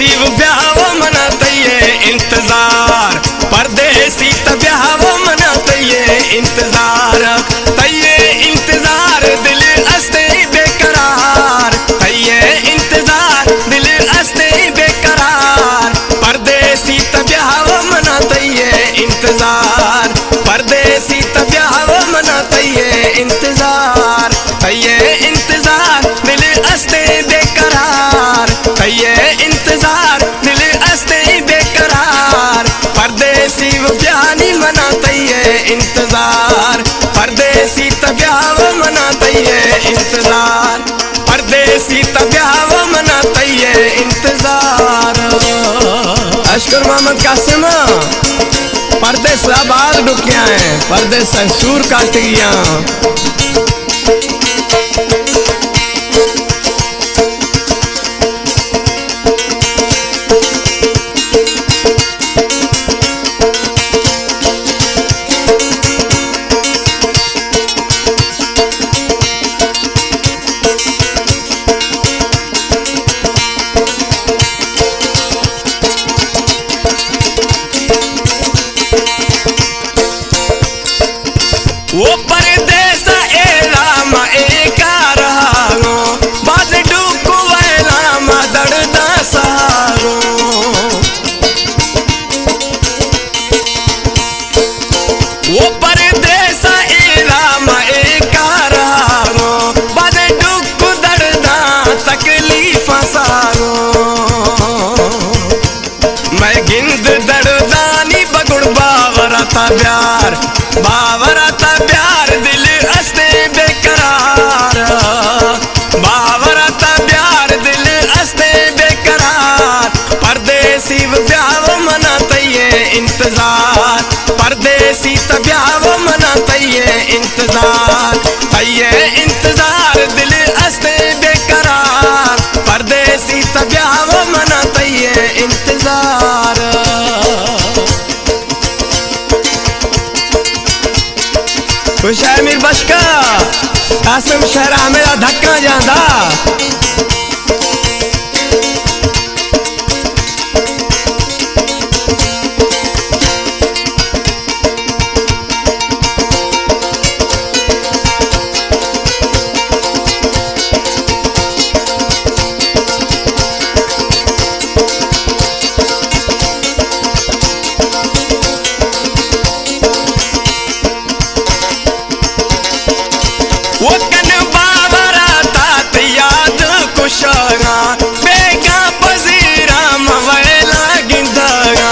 वो ब्याह मनाते ये इंतजार, परदेसी त ब्याह मनाते ये इंतजार, तये इंतजार दिल हंसते बेकरार, तये इंतजार दिल हंसते बेकरार, परदेसी त ब्याह मनाते ये इंतजार, परदेसी त ब्याह मनाते ये इंतजार, तये इंतजार दिल हंसते बेकरार, तये इंतजार दिल हंसते बेकरार, परदेसी वो ब्याह नहीं मनाते ये इंतजार, परदेसी त ब्याह मनाते ये इंतजार, परदेसी त ब्याह मनाते ये इंतजार। अशकर मोहम्मद कासिम परदेस आबाद डुकिया है, परदेस सूर काट गया। वो परदेस एलाम एका रहारो, बाद डुको एलाम दर्दा सहारो, वो परदेस एलाम एका रहारो, बाद डुको दर्दा तकलीफ सारो, मैं गिंद दर्दानी बगुड़ बावरा था प्यार, बावरा था प्यार दिल हंसते बेकरार, बावरा था प्यार दिल हंसते बेकरार, परदेसी वो ब्याह मनाते ये इंतजार, परदेसी त ब्याह मनाते ये इंतजार, तये इंतजार दिल हंसते बेकरार, परदेसी त ब्याह मनाते ये इंतजार। खुश है मीर बशका कासिम शहरा मेरा धक्का जांदा, वो कन बावरा तात याद कुशगा, बेगा पजीरा मवैला गिंदगा,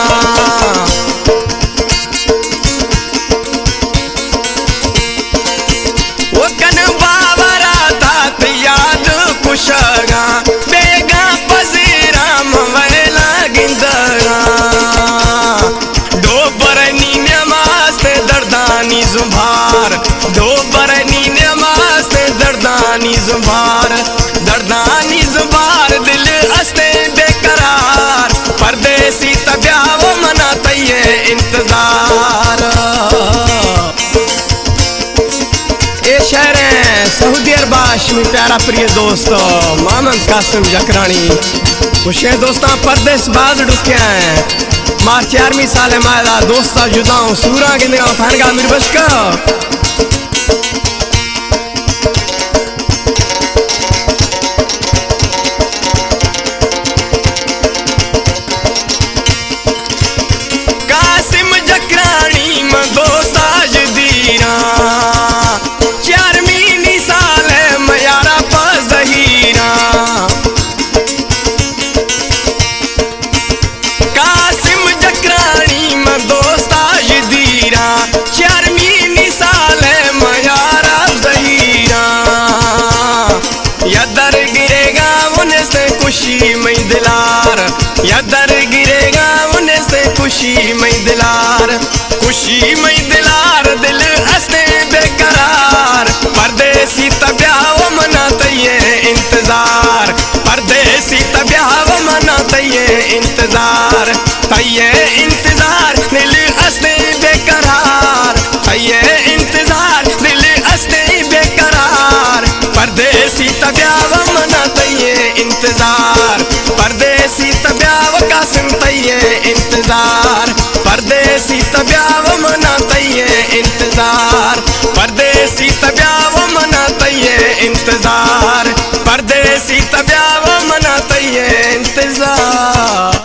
वो कन बावरा तात याद कुशगा, बेगा पजीरा मवैला गिंदगा, डोबरनी नमाज दर्दानी जुभार, डोबरनी नमाज दर्दानी जुबार, दर्दानी जुबार दिल हंसते बेकरार, परदेसी त ब्याह मनाते ये इंतजार। ए शहर सऊदी अरबाश में प्यारा प्रिय दोस्त मोहम्मद कासिम जकरानी, खुशे दोस्ता परदेस बाज डुकिया है, मां 4वीं साल मायदा दोस्ता जुदाऊं सूरा गिंदगा थानगा मीर बशका। खुशी में दिलार, या दर गिरेगा उन्हें से खुशी में दिलार, खुशी में दिलार दिल हंसते बेकरार, परदेसी त ब्याह मनाते ये इंतजार, परदेसी त ब्याह मनाते ये इंतजार, तये इंतजार दिल हंसते बेकरार, तये इंतजार दिल हंसते बेकरार, परदेसी त ब्याह मनाते ये इंतजार, परदेसी त ब्याह इंतजार, परदेसी तब्याव मना तय इंतजार।